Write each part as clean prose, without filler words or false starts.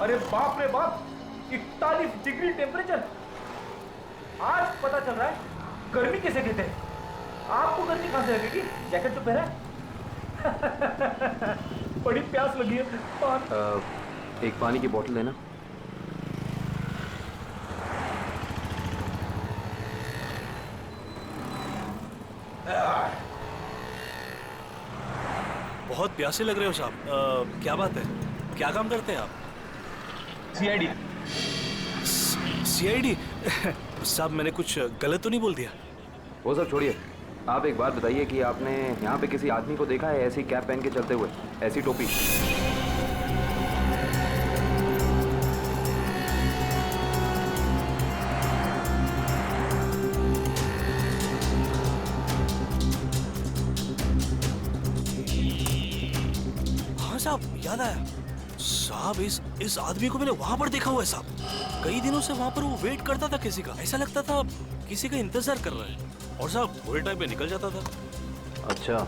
अरे बाप रे बाप, 41 डिग्री टेम्परेचर। आज पता चल रहा है गर्मी कैसे कहते हैं। आपको गर्मी कहां से लगेगी, जैकेट तो पहना है। बड़ी प्यास लगी है। एक पानी की बोतल लेना। बहुत प्यासे लग रहे हो साहब। क्या बात है, क्या काम करते हैं आप? सीआईडी। सीआईडी? साहब मैंने कुछ गलत तो नहीं बोल दिया? वो सब छोड़िए, आप एक बात बताइए कि आपने यहाँ पे किसी आदमी को देखा है ऐसी कैप पहन के चलते हुए, ऐसी टोपी? हाँ साहब, याद आया साहब, इस आदमी को मैंने वहां पर देखा हुआ है साहब। कई दिनों से वहां पर वो वेट करता था किसी का, ऐसा लगता था किसी का इंतजार कर रहा है, और साहब थोड़े टाइम पे निकल जाता था। अच्छा,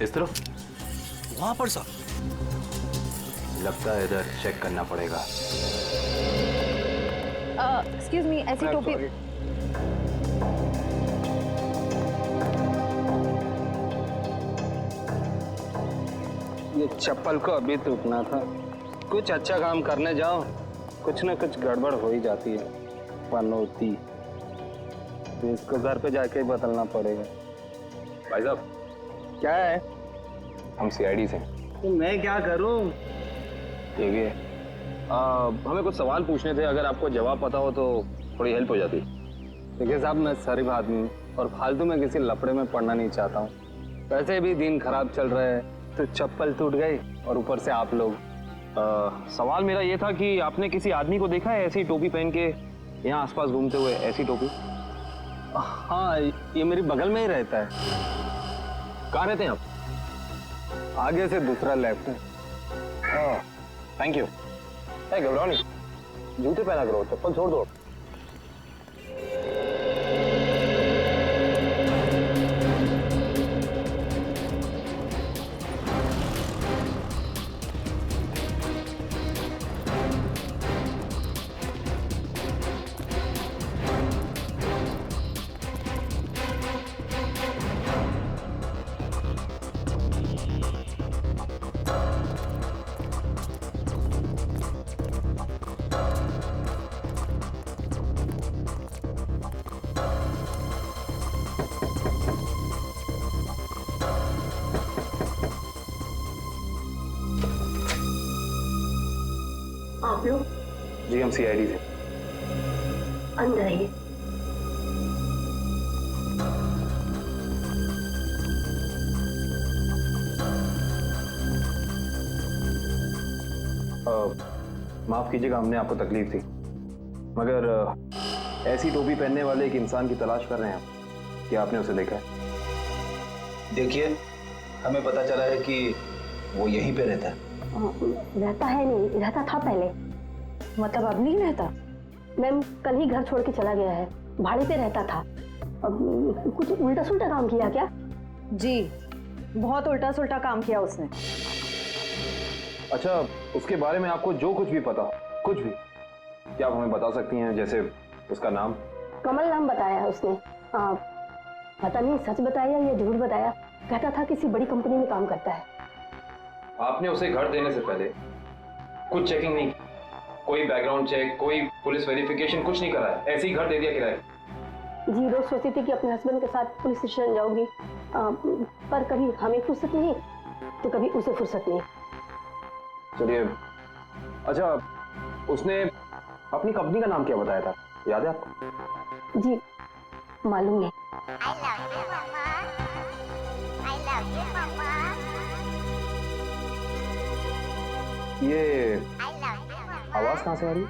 इस तरफ? वहां पर साहब। लगता है इधर चेक करना पड़ेगा। एक्सक्यूज मी, ऐसी टोपी। ये चप्पल को अभी टूटना था। कुछ अच्छा काम करने जाओ, कुछ ना कुछ गड़बड़ हो ही जाती है। पनौती, तो इसको घर पे जाके ही बदलना पड़ेगा। भाई साहब, क्या है? हम सीआईडी से। तो मैं क्या करूं? देखिए, हमें कुछ सवाल पूछने थे, अगर आपको जवाब पता हो तो थोड़ी हेल्प हो जाती। देखिए साहब, मैं शरीफ आदमी हूँ और फालतू में किसी लफड़े में पड़ना नहीं चाहता हूँ। वैसे भी दिन खराब चल रहा है, तो चप्पल टूट गई और ऊपर से आप लोग। सवाल मेरा ये था कि आपने किसी आदमी को देखा है ऐसी टोपी पहन के यहाँ आसपास घूमते हुए, ऐसी टोपी? हाँ, ये मेरी बगल में ही रहता है। कहाँ रहते हैं आप? आगे से दूसरा लेफ्ट है। Thank you. घबराओ नहीं, जूते पहना करो, चप्पल छोड़ दो। आप लोग? जी, हम सीआईडी से। अंदर आइए। माफ कीजिएगा, हमने आपको तकलीफ दी, मगर ऐसी टोपी पहनने वाले एक इंसान की तलाश कर रहे हैं हम। क्या आपने उसे देखा है? देखिए, हमें पता चला है कि वो यहीं पे रहता है। रहता है नहीं, रहता था पहले। मतलब अब नहीं रहता? मैम, कल ही घर छोड़ के चला गया है, भाड़े पे रहता था। अब कुछ उल्टा सुल्टा काम किया क्या? जी, बहुत उल्टा सुल्टा काम किया उसने। अच्छा, उसके बारे में आपको जो कुछ भी पता, कुछ भी, क्या आप हमें बता सकती हैं? जैसे उसका नाम? कमल नाम बताया है उसने। पता नहीं सच बताया या झूठ बताया। कहता था किसी बड़ी कंपनी में काम करता है। आपने उसे घर देने से पहले कुछ चेकिंग नहीं की? कोई बैकग्राउंड चेक, कोई पुलिस वेरिफिकेशन, कुछ नहीं कराया? ऐसे ही घर दे दिया किराए? जी, रोज सोचती थी कि अपने हस्बैंड के साथ पुलिस स्टेशन जाऊंगी, पर कभी हमें फुर्सत नहीं तो कभी उसे फुर्सत नहीं। चलिए, अच्छा, उसने अपनी कंपनी का नाम क्या बताया था, याद है आपको? जी, मालूम नहीं। ये आवाज कहाँ से आ रही है?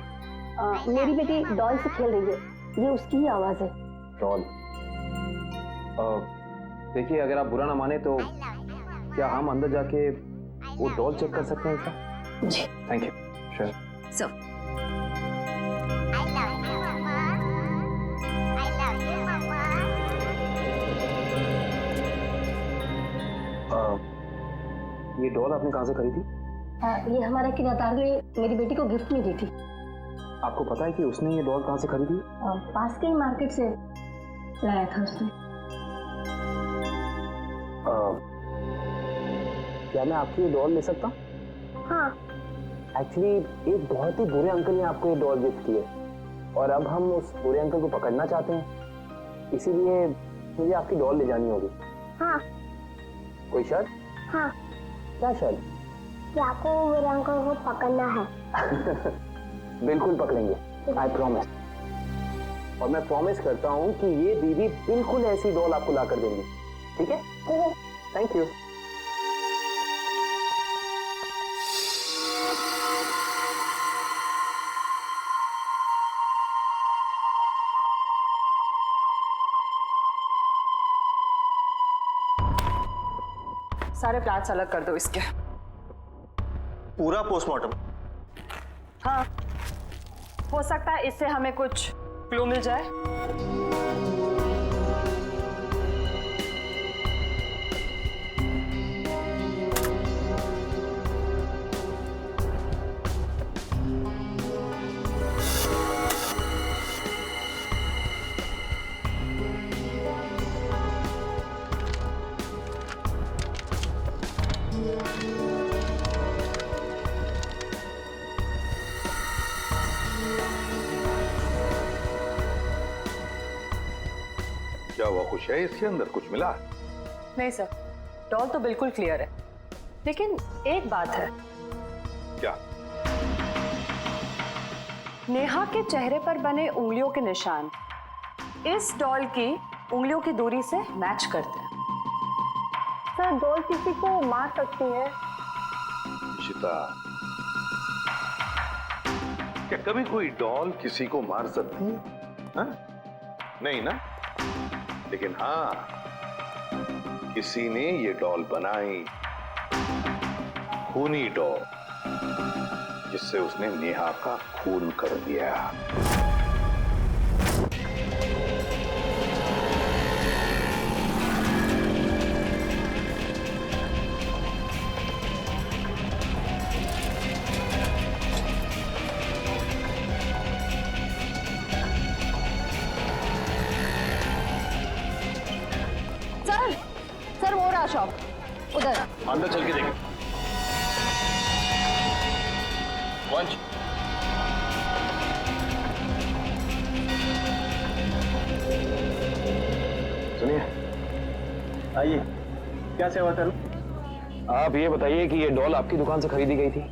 मेरी बेटी डॉल से खेल रही है, ये उसकी ही आवाज है। डॉल? देखिए, अगर आप बुरा ना माने तो क्या हम अंदर जाके वो डॉल चेक कर सकते हैं इसका? जी, थैंक यू। श्योर। सो ये डॉल आपने कहाँ से खरीदी? ये हमारा किराएदार ने मेरी बेटी को गिफ्ट में दी थी। आपको पता है कि उसने ये डॉल कहाँ से खरीदी? पास के ही मार्केट से लाया था उसने। क्या मैं आपकी ये डॉल ले सकता हूँ? हाँ। एक्चुअली एक बहुत ही बुरे अंकल ने आपको ये डॉल गिफ्ट की है और अब हम उस बुरे अंकल को पकड़ना चाहते हैं, इसीलिए मुझे आपकी डॉल ले जानी होगी। हाँ। कोई शर्त? हाँ। क्या शर्त? कि आपको मेरे अंकल को पकड़ना है। बिल्कुल पकड़ेंगे, आई प्रॉमिस। और मैं प्रॉमिस करता हूँ कि ये दीदी बिल्कुल ऐसी डॉल आपको ला कर देंगी, ठीक है? Thank you. सारे प्लाट्स अलग कर दो इसके। पूरा पोस्टमार्टम? हाँ, हो सकता है इससे हमें कुछ क्लू मिल जाए। क्या हुआ, कुछ है इसके अंदर, कुछ मिला? नहीं सर, डॉल तो बिल्कुल क्लियर है, लेकिन एक बात है। क्या? नेहा के चेहरे पर बने उंगलियों के निशान इस डॉल की उंगलियों की दूरी से मैच करते हैं। सर डॉल किसी को मार सकती है? इशिता, क्या कभी कोई डॉल किसी को मार सकती है? हा? नहीं ना? लेकिन हाँ, किसी ने ये डॉल बनाई, खूनी डॉल, जिससे उसने नेहा का खून कर दिया। सर वो रहा शॉप उधर। अंदर चल के देखें। वंश, सुनिए। आइए, क्या सेवा करूं? आप ये बताइए कि ये डॉल आपकी दुकान से खरीदी गई थी?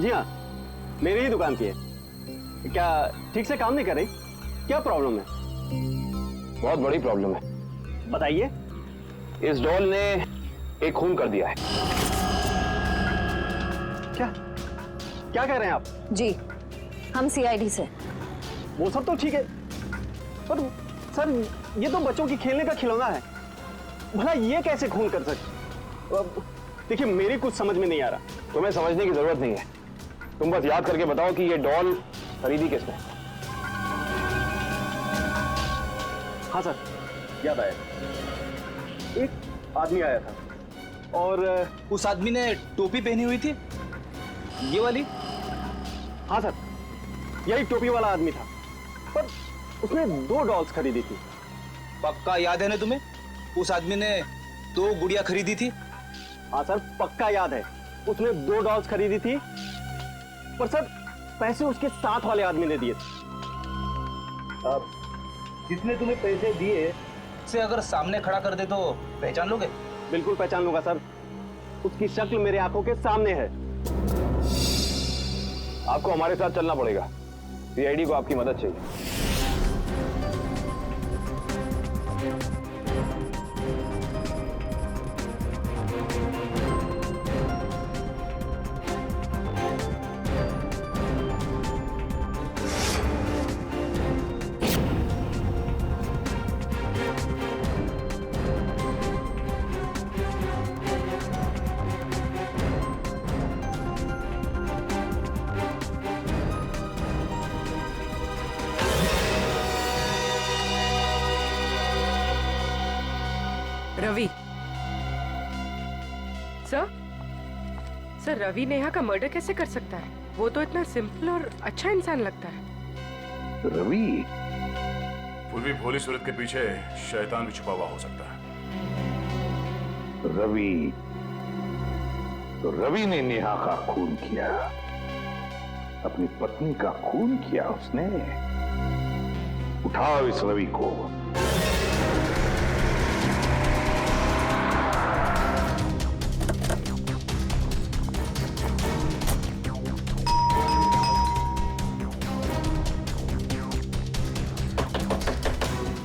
जी हाँ, मेरी ही दुकान की है। क्या ठीक से काम नहीं कर रही? क्या प्रॉब्लम है? बहुत बड़ी प्रॉब्लम है। बताइए। इस डॉल ने एक खून कर दिया है। क्या क्या कह रहे हैं आप? जी, हम सीआईडी से। वो सब तो ठीक है, पर सर ये तो बच्चों की खेलने का खिलौना है, भला ये कैसे खून कर सकते? देखिए मेरी कुछ समझ में नहीं आ रहा। तुम्हें समझने की जरूरत नहीं है, तुम बस याद करके बताओ कि ये डॉल खरीदी किसने? हाँ सर, याद आया। एक आदमी आया था और उस आदमी ने टोपी पहनी हुई थी, ये वाली? हाँ सर, यही टोपी वाला आदमी था, पर उसने 2 डॉल्स खरीदी थी। पक्का याद है ना तुम्हें? उस आदमी ने 2 गुड़िया खरीदी थी। हाँ सर, पक्का याद है, उसने 2 डॉल्स खरीदी थी, पर सर पैसे उसके साथ वाले आदमी ने दिए थे। जिसने तुम्हें पैसे दिए से अगर सामने खड़ा कर दे तो पहचान लोगे? बिल्कुल पहचान लूंगा सर, उसकी शक्ल मेरे आंखों के सामने है। आपको हमारे साथ चलना पड़ेगा, सीआईडी को आपकी मदद चाहिए। सर रवि नेहा का मर्डर कैसे कर सकता है? वो तो इतना सिंपल और अच्छा इंसान लगता है। रवि? पूर्वी भोली सूरत के पीछे शैतान भी छुपा हुआ हो सकता है। रवि, तो रवि ने नेहा का खून किया, अपनी पत्नी का खून किया उसने। उठाओ इस रवि को।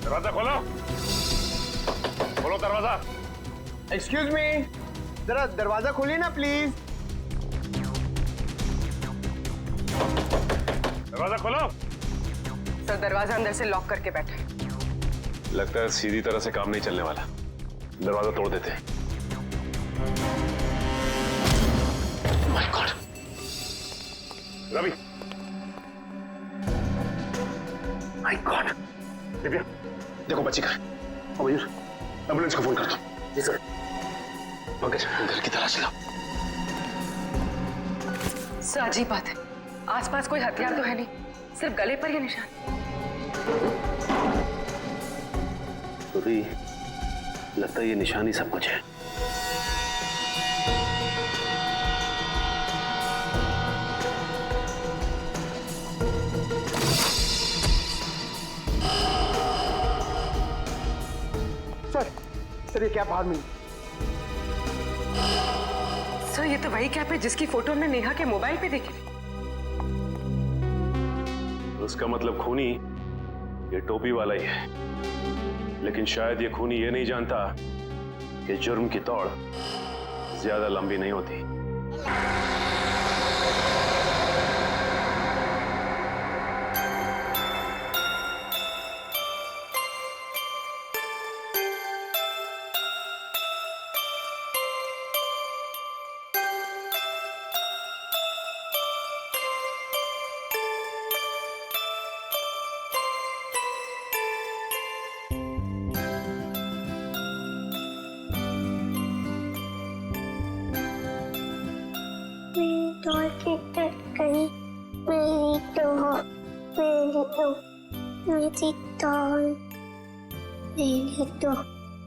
दरवाजा खोलो, खोलो दरवाजा। एक्सक्यूज मी, जरा दरवाजा खोलिए ना प्लीज। दरवाजा खोलो। सर दरवाजा अंदर से लॉक करके बैठा है। लगता है सीधी तरह से काम नहीं चलने वाला, दरवाजा तोड़ देते हैं। My God, Ravi, my God. Divya, देखो बच्ची कहाँ है। मयूर, एम्बुलेंस को फोन कर दो। जी सर। पंकज, घर की तलाशी लो। सर अजीब बात है, आसपास कोई हथियार तो है नहीं, सिर्फ गले पर ये निशान। लगता है ये निशान ही सब कुछ है। सर ये कैप बाहर मिली। सर ये तो वही कैप है जिसकी फोटो हमने नेहा के मोबाइल पे देखी थी। उसका मतलब खूनी ये टोपी वाला ही है, लेकिन शायद ये खूनी ये नहीं जानता कि जुर्म की तौड़ ज्यादा लंबी नहीं होती।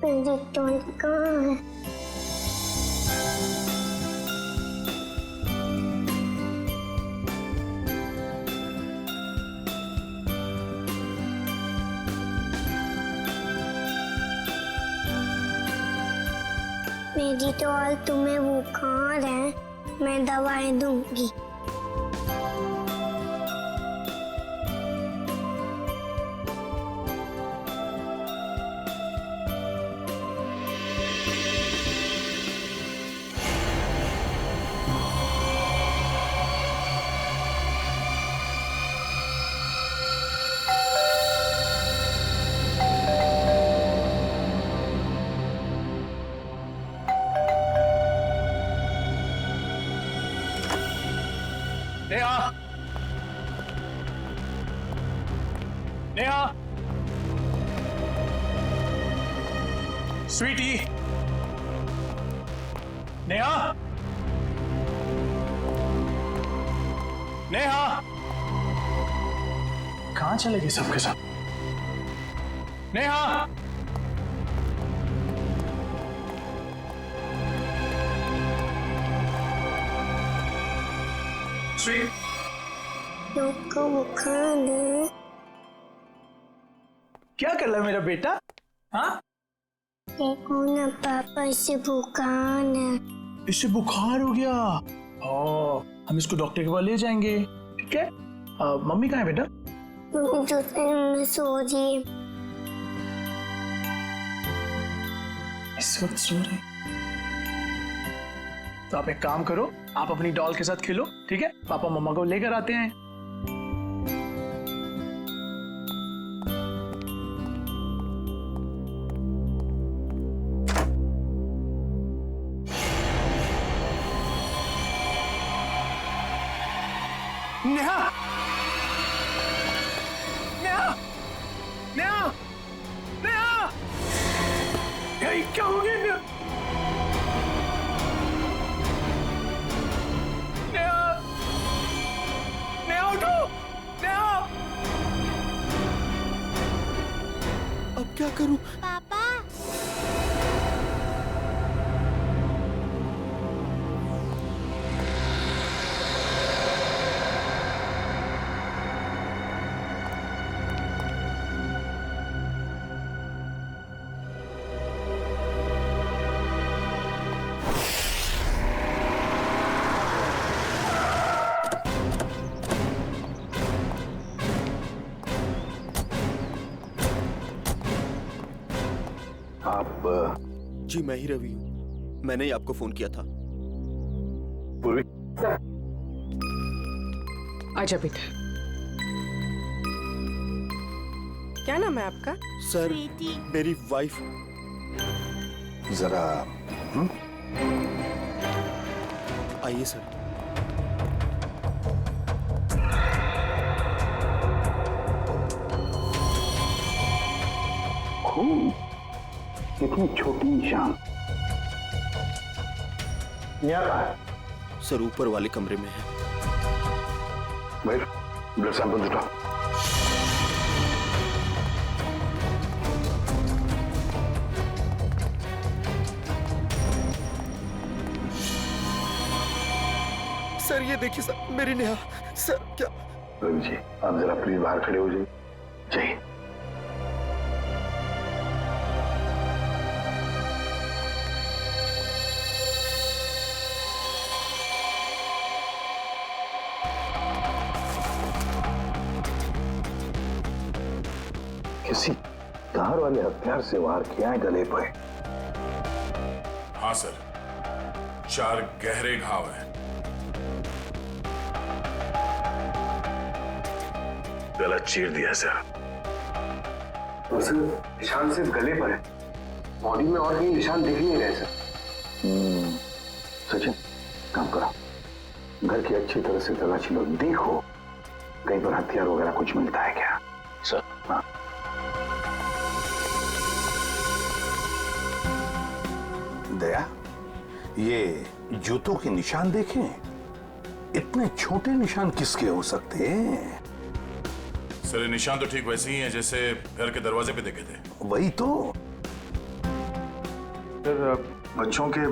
मेरी डॉल कहाँ है? मेरी डॉल, तुम्हें बुखार है, मैं दवाई दूंगी। नेहा, नेहा, स्वीटी, नेहा, नेहा, कहाँ चले गए सबके सब? नेहा, को बुखार है। क्या कर रहा है मेरा बेटा? हाँ? देखो ना पापा, इसे बुखार है। इसे बुखार हो गया। हम इसको डॉक्टर के पास ले जाएंगे, ठीक है? मम्मी कहाँ है बेटा? दूसरे रूम में सो रही है। इस वक्त सो रही? तो आप एक काम करो, आप अपनी डॉल के साथ खेलो, ठीक है? पापा मम्मा को लेकर आते हैं। नेहा, नेहा, नेहा, नेहा, क्या हो गया? जी मैं ही रवि हूँ, मैंने ही आपको फोन किया था। पूर्वी आजा बेटा। क्या नाम है आपका? सर मेरी वाइफ। जरा आइए सर। खून, इतनी छोटी निशान यहाँ कहाँ है? सर ऊपर वाले कमरे में है। भाई ब्लड सैंपल उठा। सर ये देखिए सर, मेरी नेहा। सर क्या? रवि जी आप जरा प्लीज बाहर खड़े हो जाइए। चाहिए किसी धार वाले हथियार से वार किया है गले पे। हाँ सर, 4 गहरे घाव हैं। गला चीर दिया सर। तो सर निशान सिर्फ गले पर है, बॉडी में और कहीं निशान दिख नहीं रहे सर। सचिन काम करो, घर की अच्छी तरह से तलाशी लो, देखो कहीं पर हथियार वगैरह कुछ मिलता है क्या। सर हाँ। दया ये जूतों के निशान देखें, इतने छोटे निशान किसके हो सकते हैं? सर ये निशान तो ठीक वैसे ही हैं जैसे घर के दरवाजे पे देखे थे। वही तो सर, बच्चों के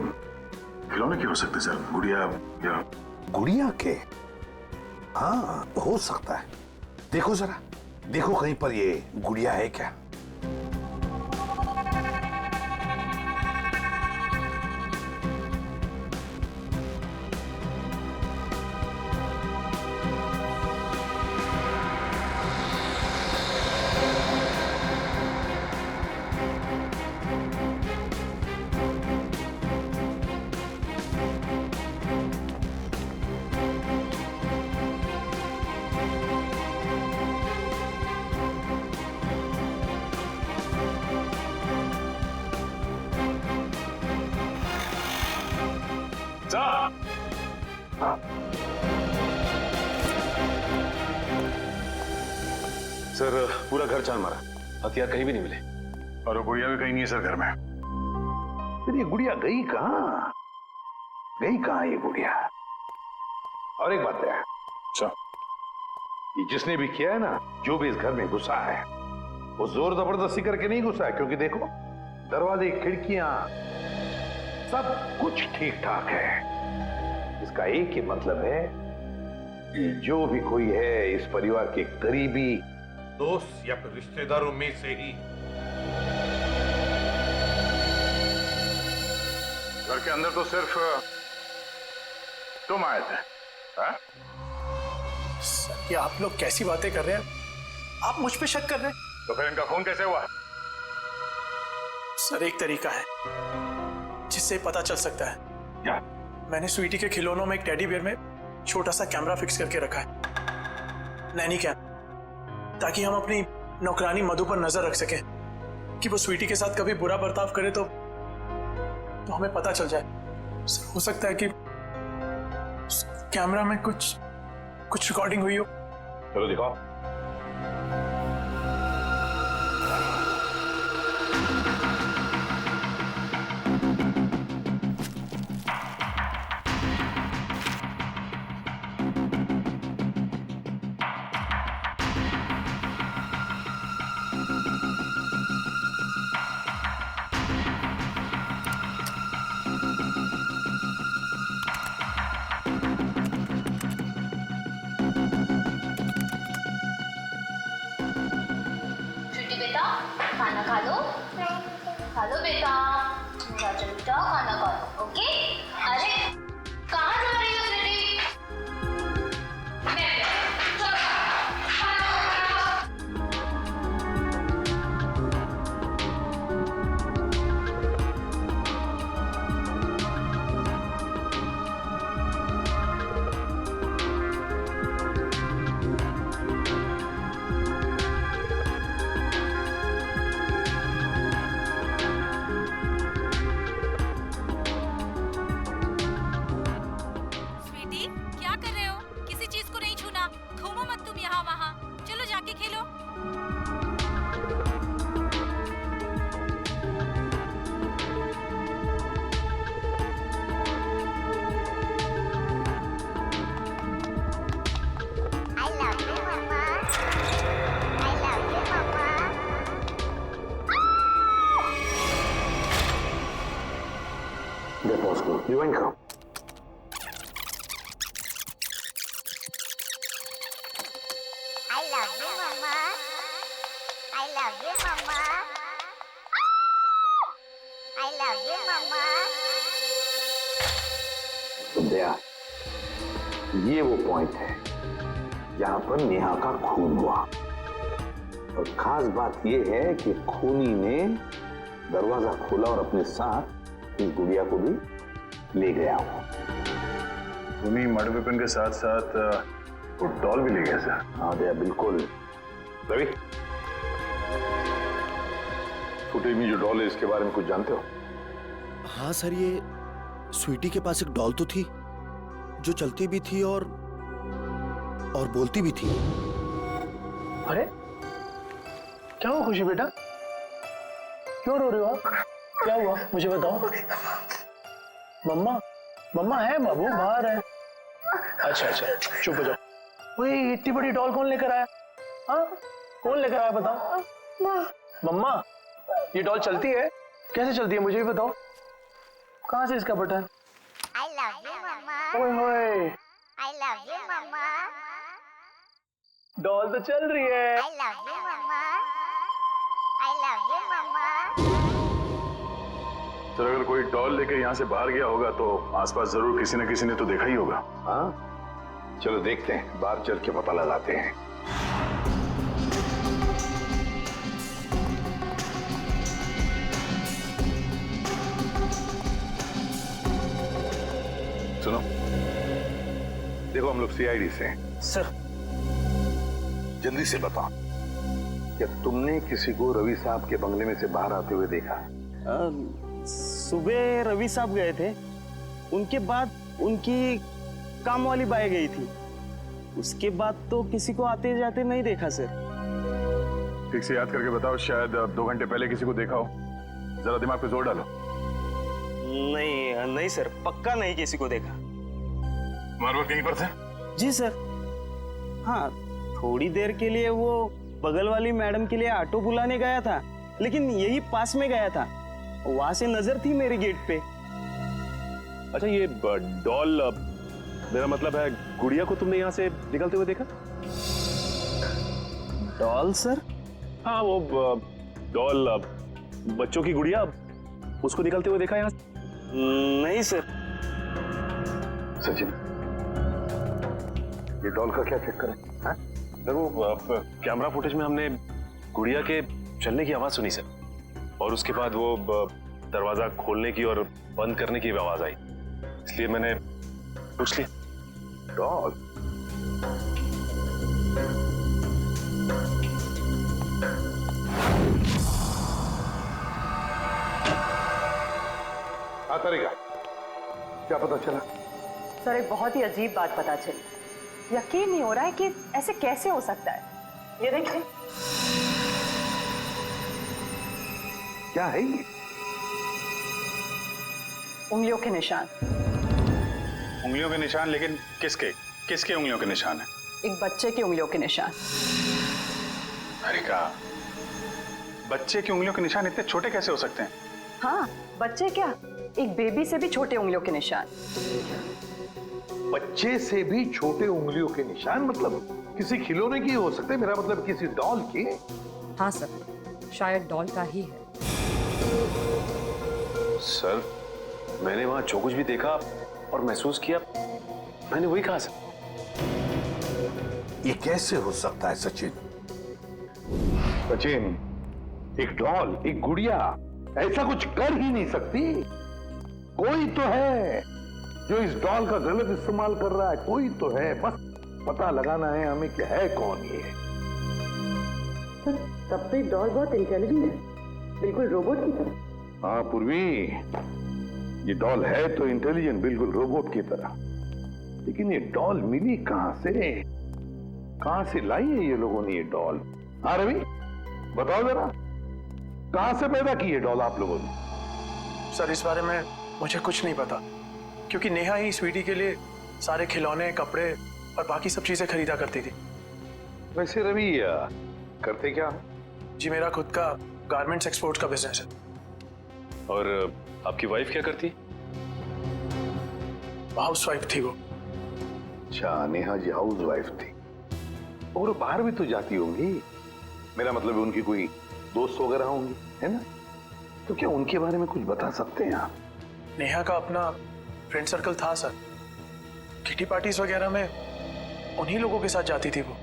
खिलौने के हो सकते सर, गुड़िया या गुड़िया के। हाँ हो सकता है, देखो जरा देखो कहीं पर ये गुड़िया है क्या। सर पूरा घर छान मारा, हथियार कहीं भी नहीं मिले। और वो गुड़िया भी कहीं नहीं है सर घर में। फिर ये गुड़िया गई कहाँ? गई कहाँ ये गुड़िया? और एक बात है, ये जिसने भी किया है ना, जो भी इस घर में घुसा है, वो जोर जबरदस्ती करके नहीं घुसा है, क्योंकि देखो दरवाजे खिड़कियां सब कुछ ठीक ठाक है। इसका एक ही मतलब है कि जो भी कोई है इस परिवार के करीबी दोस्त या फिर रिश्तेदारों में से ही। घर के अंदर तो सिर्फ तुम आए थे। हाँ? सर ये आप लोग कैसी बातें कर रहे हैं? आप मुझ पे शक कर रहे हैं? तो फिर इनका खून कैसे हुआ? सर एक तरीका है जिससे पता चल सकता है। क्या? मैंने स्वीटी के खिलौनों में एक टेडी बियर में छोटा सा कैमरा फिक्स करके रखा है, नैनी कैम, ताकि हम अपनी नौकरानी मधु पर नजर रख सकें कि वो स्वीटी के साथ कभी बुरा बर्ताव करे तो हमें पता चल जाए। सर हो सकता है कि कैमरा में कुछ रिकॉर्डिंग हुई हो। चलो दिखाओ। खाना खा लो बेटा, बेटा खाना खा लो। ओके? अरे कहाँ जा रही हो स्वीटी? देखो उसको रिवाइंड करो। I love you, Mama. I love you, Mama. I love you, Mama. दया, ये वो पॉइंट है जहां पर नेहा का खून हुआ। और खास बात ये है कि खूनी ने दरवाजा खोला और अपने साथ इस गुड़िया को भी ले गया हो। खूनी मर्डर वेपन के साथ साथ वो डॉल भी ले गया सर। हाँ दया, बिल्कुल। रवि, फुटेज में जो डॉल है इसके बारे में कुछ जानते हो? हाँ सर, ये स्वीटी के पास एक डॉल तो थी जो चलती भी थी और बोलती भी थी। अरे क्या हुआ खुशी बेटा, क्यों रो रहे हो आप? क्या हुआ मुझे बताओ। मम्मा, मम्मा है बाबू, बाहर है। अच्छा अच्छा, चुप हो जाओ। वही इतनी बड़ी डॉल कौन लेकर आया? हाँ, कौन लेकर आया बताओ। मम्मा, ये डॉल चलती है? कैसे चलती है मुझे भी बताओ। कहाँ से इसका button? I love you, Mama. ओए होए, I love you, Mama. Doll तो चल रही है। I love you, Mama. I love you, Mama. Sir, अगर कोई डॉल लेके यहाँ से बाहर गया होगा तो आसपास जरूर किसी न किसी ने तो देखा ही होगा। हाँ, चलो देखते हैं, बाहर चल के पता लगाते हैं। सुनो, देखो हम लोग सीआईडी से हैं। सर, जल्दी से बताओ, क्या तुमने किसी को रवि साहब के बंगले में से बाहर आते हुए देखा? सुबह रवि साहब गए थे, उनके बाद उनकी काम वाली बाई गई थी। उसके बाद तो किसी को आते जाते नहीं देखा सर। ठीक से याद करके बताओ, शायद 2 घंटे पहले किसी को देखा हो। जरा दिमाग पे जोर डालो। नहीं सर, पक्का नहीं किसी को देखा। मारवर कहीं पर थे? जी सर। हाँ, थोड़ी देर के लिए वो बगल वाली मैडम के लिए ऑटो बुलाने गया था, लेकिन यही पास में गया था। वहां से नजर थी मेरे गेट पे। अच्छा, ये डॉल, मेरा मतलब है गुड़िया को तुमने यहाँ से निकलते हुए देखा? Doll sir? हाँ, वो डॉल, बच्चों की गुड़िया, उसको निकलते हुए देखा यहाँ से? नहीं सर। सचिन, ये डॉल का क्या चक्कर है? हाँ? सर, वो कैमरा फुटेज में हमने गुड़िया के चलने की आवाज सुनी सर, और उसके बाद वो दरवाजा खोलने की और बंद करने की आवाज आई, इसलिए मैंने पूछ लिया। डॉल? तरीका क्या पता चला? सर, एक बहुत ही अजीब बात पता चली। यकीन नहीं हो रहा है कि ऐसे कैसे हो सकता है। ये देखिए। क्या है ये? उंगलियों के निशान। उंगलियों के निशान? लेकिन किसके किसके उंगलियों के निशान है? एक बच्चे की उंगलियों के निशान। अरे का, बच्चे की उंगलियों के निशान इतने छोटे कैसे हो सकते हैं? हाँ, बच्चे क्या, एक बेबी से भी छोटे उंगलियों के निशान। बच्चे से भी छोटे उंगलियों के निशान? मतलब किसी खिलौने की हो सकते हैं, मेरा मतलब किसी डॉल की? हाँ सर, शायद डॉल का ही है। सर, मैंने वहां जो कुछ भी देखा और महसूस किया, मैंने वही कहा सर। ये कैसे हो सकता है सचिन? सचिन, एक डॉल, एक गुड़िया ऐसा कुछ कर ही नहीं सकती। कोई तो है जो इस डॉल का गलत इस्तेमाल कर रहा है, कोई तो है। बस पता लगाना है हमें कि है कौन ये। तब तो डॉल बहुत इंटेलिजेंट है, बिल्कुल रोबोट की तरह। हाँ पूर्वी, ये डॉल है तो इंटेलिजेंट, बिल्कुल रोबोट की तरह। लेकिन ये डॉल मिली कहां से? कहां से लाई है ये लोगों ने ये डॉल? हाँ रवि, बताओ जरा, कहां से पैदा की है डॉल आप लोगों ने? सर, इस बारे में मुझे कुछ नहीं पता, क्योंकि नेहा ही स्वीटी के लिए सारे खिलौने, कपड़े और बाकी सब चीजें खरीदा करती थी। वैसे रवि, करते क्या? जी, मेरा खुद का गारमेंट्स एक्सपोर्ट का बिजनेस है। और आपकी वाइफ क्या करती है? हाउस वाइफ थी वो। अच्छा, नेहा जी हाउस वाइफ थी और वो बाहर भी तो जाती होंगी। मेरा मतलब है उनकी कोई दोस्त वगैरह होंगी, है ना? तो क्या उनके बारे में कुछ बता सकते हैं आप? नेहा का अपना फ्रेंड सर्कल था सर। किटी पार्टीज वगैरह में उन्हीं लोगों के साथ जाती थी वो।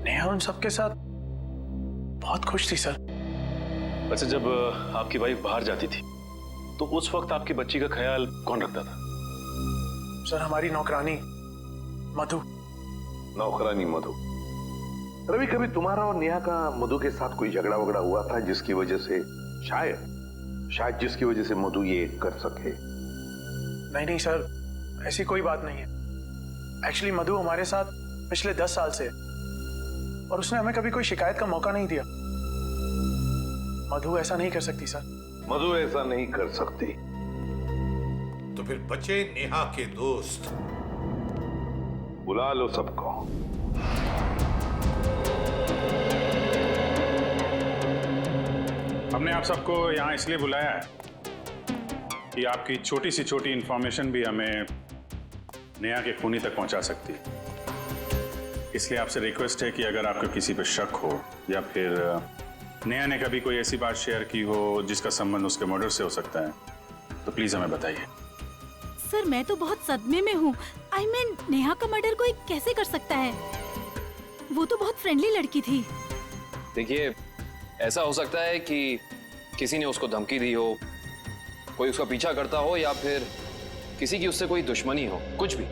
नेहा उन सबके साथ बहुत खुश थी सर। अच्छा, जब आपकी वाइफ बाहर जाती थी तो उस वक्त आपकी बच्ची का ख्याल कौन रखता था? सर हमारी नौकरानी मधु। नौकरानी मधु। रवि, कभी तुम्हारा और नेहा का मधु के साथ कोई झगड़ा वगड़ा हुआ था जिसकी वजह से शायद जिसकी वजह से मधु ये कर सके? नहीं सर, ऐसी कोई बात नहीं है। एक्चुअली मधु हमारे साथ पिछले 10 साल से है और उसने हमें कभी कोई शिकायत का मौका नहीं दिया। मधु ऐसा नहीं कर सकती सर। मधु ऐसा नहीं कर सकती। तो फिर बचे नेहा के दोस्त। बुला लो सबको। हमने आप सबको यहाँ इसलिए बुलाया है कि आपकी छोटी से छोटी इंफॉर्मेशन भी हमें नेहा के खूनी तक पहुंचा सकती है। इसलिए आपसे रिक्वेस्ट है कि अगर आपको किसी पे शक हो या फिर नेहा ने कभी कोई ऐसी बात शेयर की हो जिसका संबंध उसके मर्डर से हो सकता है, तो प्लीज हमें बताइए। सर मैं तो बहुत सदमे में हूँ। I mean, नेहा का मर्डर कोई कैसे कर सकता है? वो तो बहुत फ्रेंडली लड़की थी। देखिए, ऐसा हो सकता है कि किसी ने उसको धमकी दी हो, कोई उसका पीछा करता हो या फिर किसी की उससे कोई दुश्मनी हो, कुछ भी।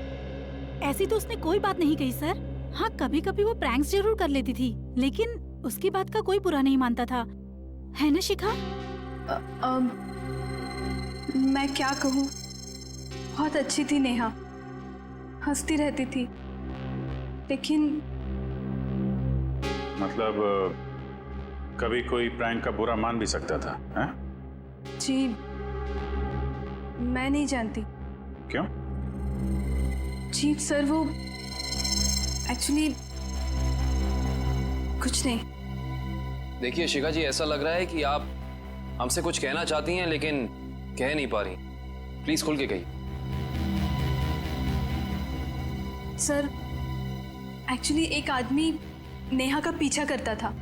ऐसी तो उसने कोई बात नहीं कही सर। हाँ, कभी कभी वो प्रैंक्स जरूर कर लेती थी, लेकिन उसकी बात का कोई बुरा नहीं मानता था, है ना शिखा? मैं क्या कहूँ, बहुत अच्छी थी नेहा, हंसती रहती थी, लेकिन मतलब कभी कोई प्रैंक का बुरा मान भी सकता था, हैं? जी मैं नहीं जानती। क्यों? जी सर, वो एक्चुअली कुछ नहीं। देखिए शिखा जी, ऐसा लग रहा है कि आप हमसे कुछ कहना चाहती हैं लेकिन कह नहीं पा रही। प्लीज खुल के कहिए। सर एक्चुअली एक आदमी नेहा का पीछा करता था।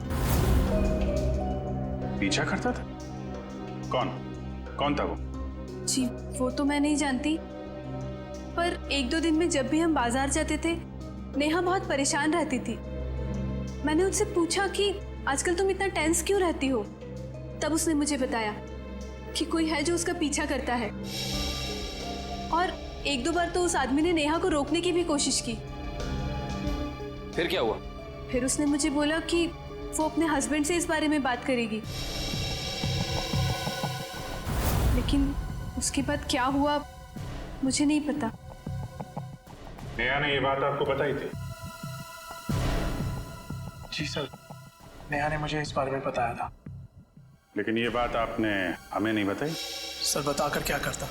पीछा करता था? कौन था वो? जी वो तो मैं नहीं जानती, पर 1-2 दिन में जब भी हम बाजार जाते थे नेहा बहुत परेशान रहती थी। मैंने उससे पूछा कि आजकल तुम इतना टेंस क्यों रहती हो? तब उसने मुझे बताया कि कोई है जो उसका पीछा करता है, और 1-2 बार तो उस आदमी ने नेहा को रोकने की भी कोशिश की। फिर क्या हुआ? फिर उसने मुझे बोला कि वो अपने हस्बैंड से इस बारे में बात करेगी, लेकिन उसके बाद क्या हुआ मुझे नहीं पता। नेहा ने ये बात आपको बताई थी? जी सर, नेहा ने मुझे इस बारे में बताया था। लेकिन ये बात आपने हमें नहीं बताई? सर बताकर क्या करता,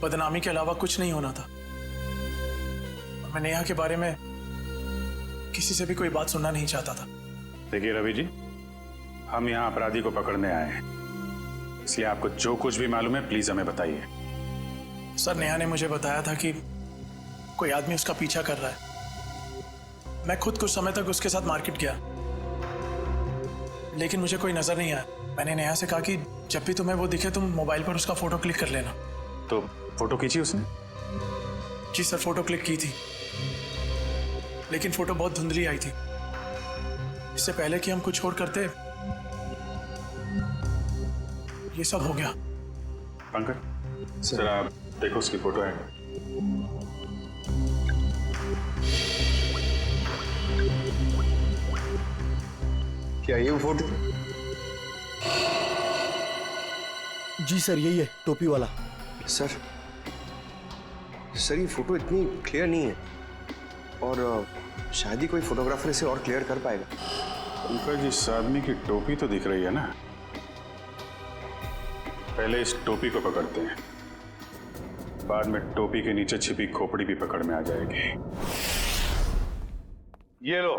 बदनामी के अलावा कुछ नहीं होना था। मैं नेहा के बारे में किसी से भी कोई बात सुनना नहीं चाहता था। देखिए रवि जी, हम यहाँ अपराधी को पकड़ने आए हैं, इसलिए आपको जो कुछ भी मालूम है प्लीज हमें बताइए। सर नेहा ने मुझे बताया था कि कोई आदमी उसका पीछा कर रहा है। मैं खुद कुछ समय तक उसके साथ मार्केट गया, लेकिन मुझे कोई नजर नहीं आया। मैंने नेहा से कहा कि जब भी तुम्हें वो दिखे तुम मोबाइल पर उसका फोटो क्लिक कर लेना। तो फोटो खींची उसने? जी सर, फोटो क्लिक की थी, लेकिन फोटो बहुत धुंधली आई थी। इससे पहले कि हम कुछ और करते ये सब हो गया। पंकज सर, आप देखो उसकी फोटो है। क्या ये वो फोटो? जी सर, यही है, टोपी वाला। सर ये फोटो इतनी क्लियर नहीं है, और शायद ही कोई फोटोग्राफर इसे और क्लियर कर पाएगा। पंकज, इस आदमी की टोपी तो दिख रही है ना? पहले इस टोपी को पकड़ते हैं, बाद में टोपी के नीचे छिपी खोपड़ी भी पकड़ में आ जाएगी। ये लो,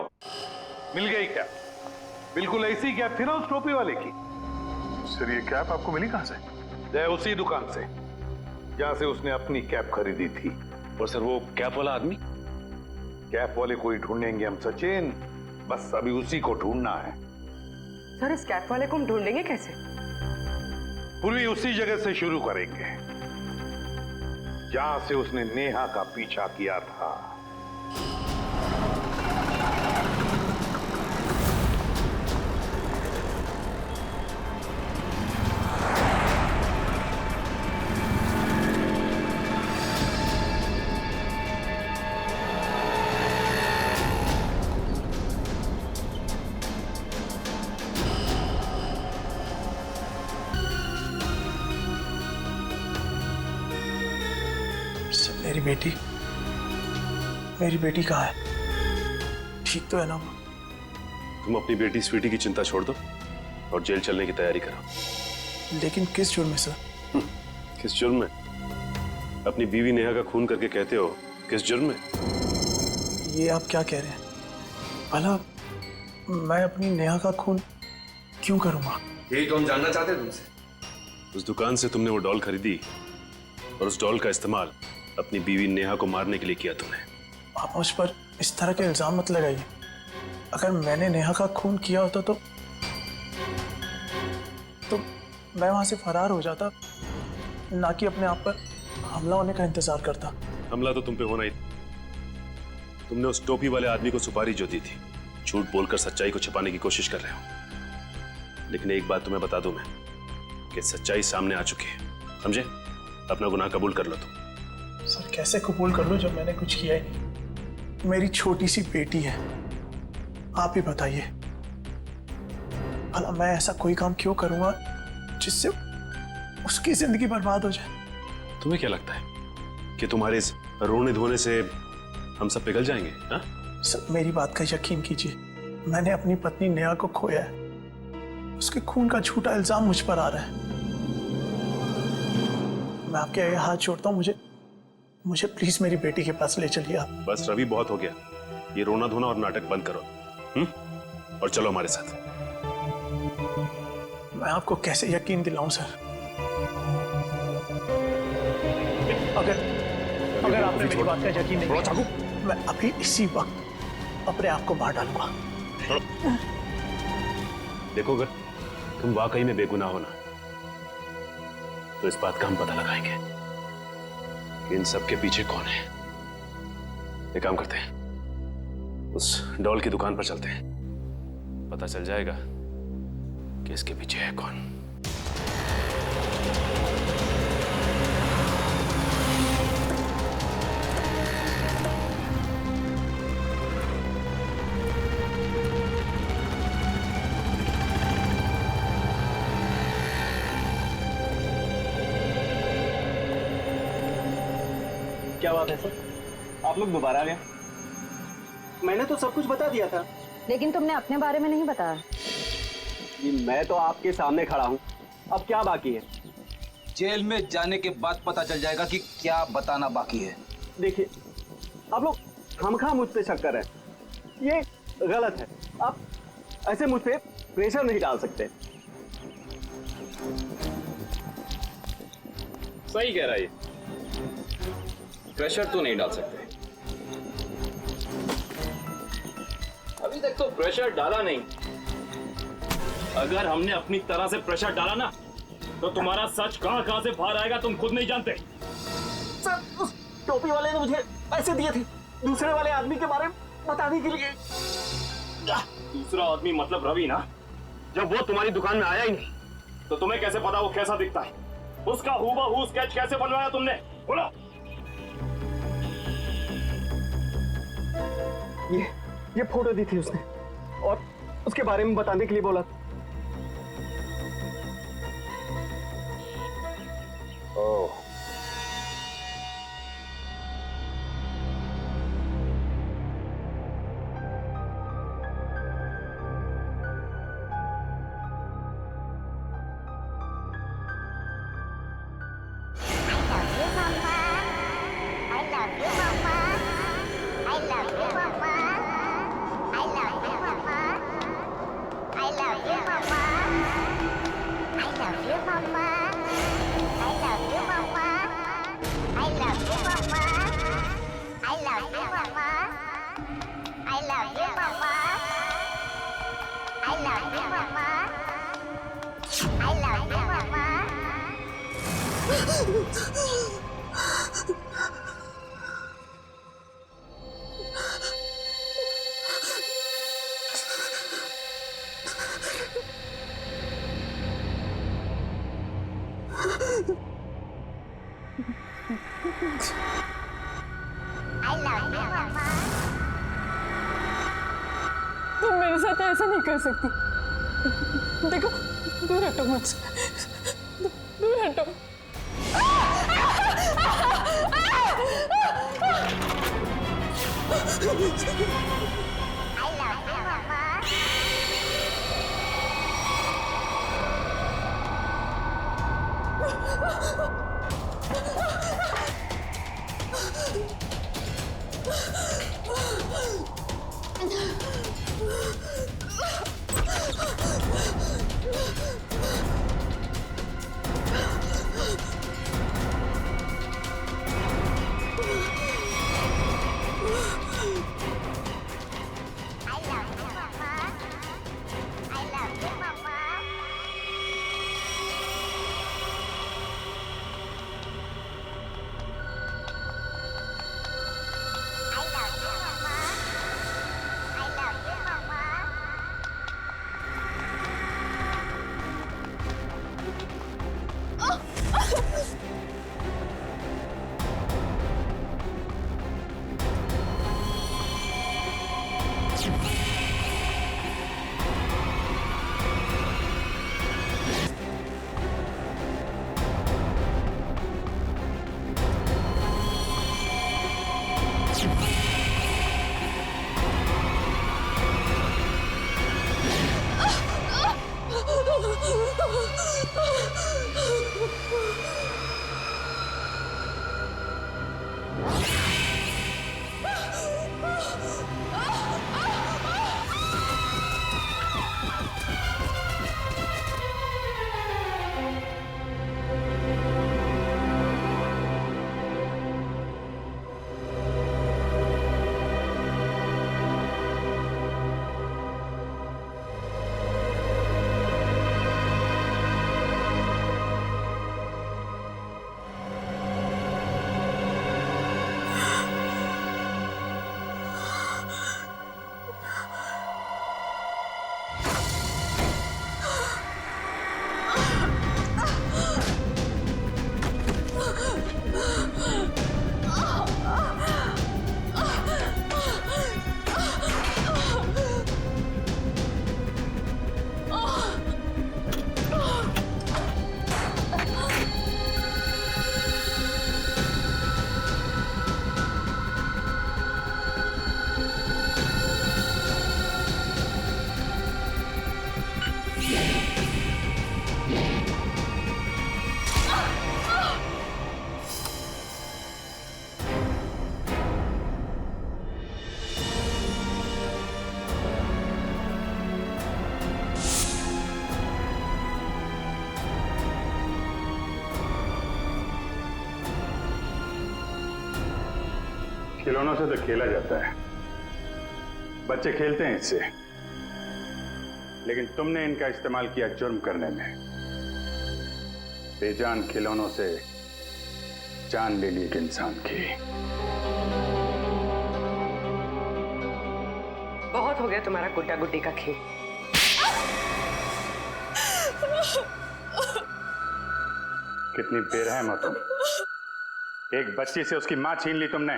मिल गई कैप। बिल्कुल ऐसी कैप थी ना उस टोपी वाले की। सर ये कैप आपको मिली कहां से? उसी दुकान से। जहां से उसने अपनी कैप खरीदी थी। और सर वो कैप वाला आदमी? कैप वाले कोई ढूंढेंगे हम सचिन, बस अभी उसी को ढूंढना है। सर इस कैप वाले को हम ढूंढेंगे कैसे? पूर्वी उसी जगह से शुरू करेंगे जहां से उसने नेहा का पीछा किया था। मेरी बेटी कहाँ है? ठीक तो है ना वो? तुम अपनी बेटी स्वीटी की चिंता छोड़ दो और जेल चलने की तैयारी करो। लेकिन किस जुर्म में सर? किस जुर्म में? अपनी बीवी नेहा का खून करके कहते हो किस जुर्म में? ये आप क्या कह रहे हैं? भला मैं अपनी नेहा का खून क्यों करूंगा? यही तो हम जानना चाहते हैं तुमसे। उस दुकान से तुमने वो डॉल खरीदी और उस डॉल का इस्तेमाल अपनी बीवी नेहा को मारने के लिए किया तुमने। आप मुझ पर इस तरह के इल्जाम मत लगाइए। अगर मैंने नेहा का खून किया होता तो मैं वहां से फरार हो जाता, ना कि अपने आप पर हमला होने का इंतजार करता। हमला तो तुम पे होना ही। तुमने उस टोपी वाले आदमी को सुपारी जो दी थी, झूठ बोलकर सच्चाई को छिपाने की कोशिश कर रहे हो। लेकिन एक बात तुम्हें बता दूं मैं कि सच्चाई सामने आ चुकी है, समझे? अपना गुनाह कबूल कर लो तुम। सर कैसे कबूल कर लो जब मैंने कुछ किया ही नहीं? मेरी छोटी सी बेटी है, आप ही बताइए। भला मैं ऐसा कोई काम क्यों करूंगा जिससे उसकी जिंदगी बर्बाद हो जाए? तुम्हें क्या लगता है कि तुम्हारे इस रोने धोने से हम सब पिघल जाएंगे? हा? सर मेरी बात का यकीन कीजिए, मैंने अपनी पत्नी नेहा को खोया है। उसके खून का झूठा इल्जाम मुझ पर आ रहा है। मैं आपके आगे हाथ जोड़ता हूँ, मुझे प्लीज मेरी बेटी के पास ले चलिए आप। बस रवि, बहुत हो गया। ये रोना धोना और नाटक बंद करो और चलो हमारे साथ। मैं आपको कैसे यकीन दिलाऊं सर? अगर आपने मेरी बात का यकीन नहीं किया, मैं अभी इसी वक्त अपने आप को मार डालूंगा। देखो अगर तुम वाकई में बेगुनाह हो ना, तो इस बात का हम पता लगाएंगे कि इन सब के पीछे कौन है। एक काम करते हैं, उस डॉल की दुकान पर चलते हैं, पता चल जाएगा कि इसके पीछे है कौन। क्या बात है सर, आप लोग दोबारा आ गए? मैंने तो सब कुछ बता दिया था। लेकिन तुमने अपने बारे में नहीं बताया। मैं तो आपके सामने खड़ा हूँ, अब क्या बाकी है? जेल में जाने के बाद पता चल जाएगा कि क्या बताना बाकी है। देखिए, आप लोग खामखा मुझ पे शक कर रहे हैं, ये गलत है। आप ऐसे मुझ पे प्रेशर नहीं डाल सकते। सही कह रहा है, प्रेशर तो नहीं डाल सकते। अभी तक तो प्रेशर डाला नहीं। अगर हमने अपनी तरह से प्रेशर डाला ना, तो तुम्हारा सच कहां से बाहर आएगा तुम खुद नहीं जानते। सर, उस टोपी वाले ने मुझे पैसे दिए थे दूसरे वाले आदमी के बारे में बताने के लिए। दूसरा आदमी मतलब रवि ना? जब वो तुम्हारी दुकान में आया ही नहीं, तो तुम्हें कैसे पता वो कैसा दिखता है? उसका हूबहू स्केच कैसे बनवाया तुमने? बोलो। ये फोटो दी थी उसने और उसके बारे में बताने के लिए बोला। ओह, I love you, Mama. I love you, मम्मा। तुम मेरे साथ ऐसा नहीं कर सकती। देखो, दूर हटो मुझसे, दूर हटो। I love you, मम्मा। खिलौनों से तो खेला जाता है, बच्चे खेलते हैं इससे, लेकिन तुमने इनका इस्तेमाल किया जुर्म करने में। बेजान खिलौनों से जान ले ली एक इंसान की। बहुत हो गया तुम्हारा गुड्डा गुड्डी का खेल। कितनी बेरहम हो तुम। एक बच्ची से उसकी मां छीन ली तुमने।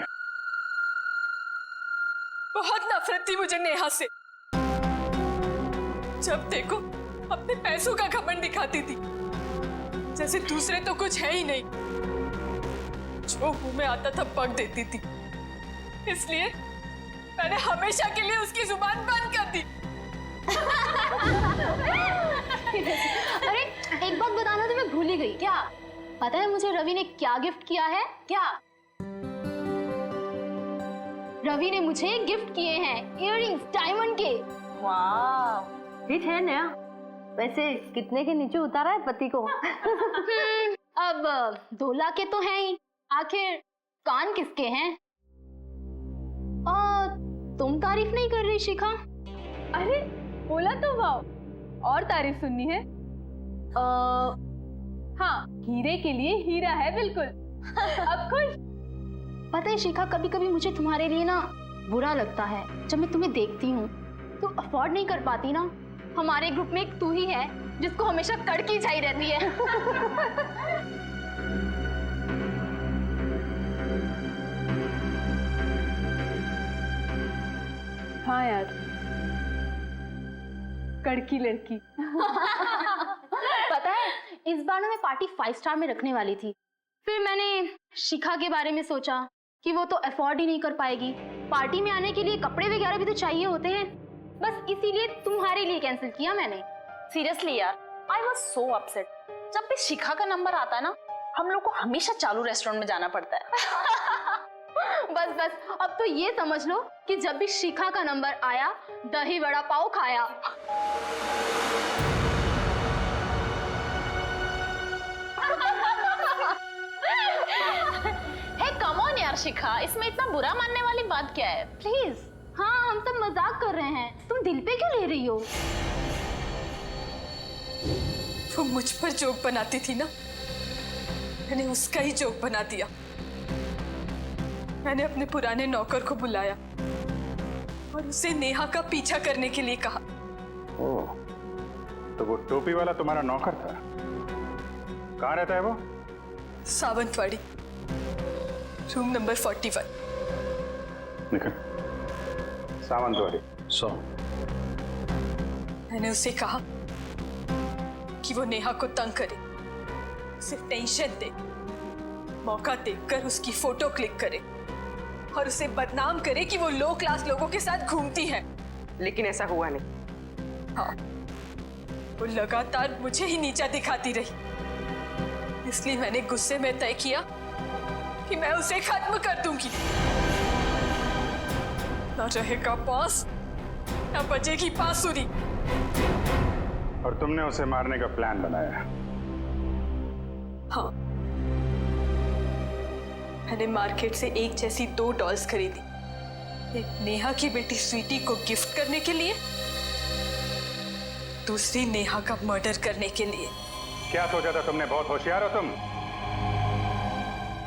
बहुत नफरत थी मुझे नेहा से। जब देखो अपने पैसों का घमंड दिखाती थी, जैसे दूसरे तो कुछ है ही नहीं। जो मुंह में आता था बक देती थी, इसलिए मैंने हमेशा के लिए उसकी जुबान बंद कर दी। अरे एक बात बताना तो मैं भूल ही गई। क्या पता है मुझे रवि ने क्या गिफ्ट किया है? क्या रवि ने मुझे गिफ्ट किए हैं इयररिंग्स डायमंड के। वाह, ठीक है नया। वैसे कितने के नीचे उतारा है पति को? अब 2 लाख के तो हैं ही, आखिर कान किसके हैं? तुम तारीफ नहीं कर रही शिखा? अरे बोला तो वाह, और तारीफ सुननी है? हाँ, हीरे के लिए हीरा है बिल्कुल। अब खुश? पता है शिखा, कभी कभी मुझे तुम्हारे लिए ना बुरा लगता है। जब मैं तुम्हें देखती हूँ तो अफोर्ड नहीं कर पाती ना। हमारे ग्रुप में एक तू ही है जिसको हमेशा कड़की चाहिए रहती है। हाँ यार, कड़की लड़की। पता है, इस बार ना मैं पार्टी 5 स्टार में रखने वाली थी। फिर मैंने शिखा के बारे में सोचा कि वो तो अफोर्ड ही नहीं कर पाएगी। पार्टी में आने के लिए कपड़े वगैरह भी तो चाहिए होते हैं। बस इसीलिए तुम्हारे लिए कैंसिल किया मैंने। सीरियसली यार, आई वॉज सो अपसेट। जब भी शिखा का नंबर आता है ना, हम लोग को हमेशा चालू रेस्टोरेंट में जाना पड़ता है। बस बस, अब तो ये समझ लो कि जब भी शिखा का नंबर आया, दही वड़ा पाव खाया। हे कम ऑन यार शिखा, इसमें इतना बुरा मानने वाली बात क्या है? प्लीज। हाँ, हम सब मजाक कर रहे हैं, तुम दिल पे क्यों ले रही हो? वो मुझ पर जोक बनाती थी ना, मैंने उसका ही जोक बना दिया। मैंने अपने पुराने नौकर को बुलाया और उसे नेहा का पीछा करने के लिए कहा। ओह, तो वो टोपी वाला तुम्हारा नौकर था? कहाँ रहता है वो? Sawantwadi, room number 41। निकल। सावंतवाड़ी 100। मैंने उसे कहा कि वो नेहा को तंग करे, उसे टेंशन दे, मौका देखकर उसकी फोटो क्लिक करे और उसे बदनाम करे कि वो लो क्लास लोगों के साथ घूमती है। लेकिन ऐसा हुआ नहीं। हाँ, वो लगातार मुझे ही नीचा दिखाती रही। इसलिए मैंने गुस्से में तय किया कि मैं उसे खत्म कर दूंगी। न रहेगा पास, न बजेगी बांसुरी। और तुमने उसे मारने का प्लान बनाया? हाँ, मैंने मार्केट से एक जैसी 2 डॉल्स खरीदी, एक नेहा की बेटी स्वीटी को गिफ्ट करने के लिए, दूसरी नेहा का मर्डर करने के लिए। क्या सोचा था तुमने? बहुत होशियार हो तुम।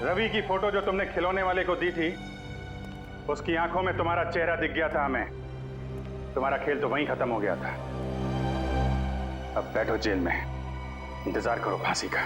रवि की फोटो जो तुमने खिलौने वाले को दी थी, उसकी आंखों में तुम्हारा चेहरा दिख गया था हमें। तुम्हारा खेल तो वहीं खत्म हो गया था। अब बैठो जेल में, इंतजार करो फांसी का।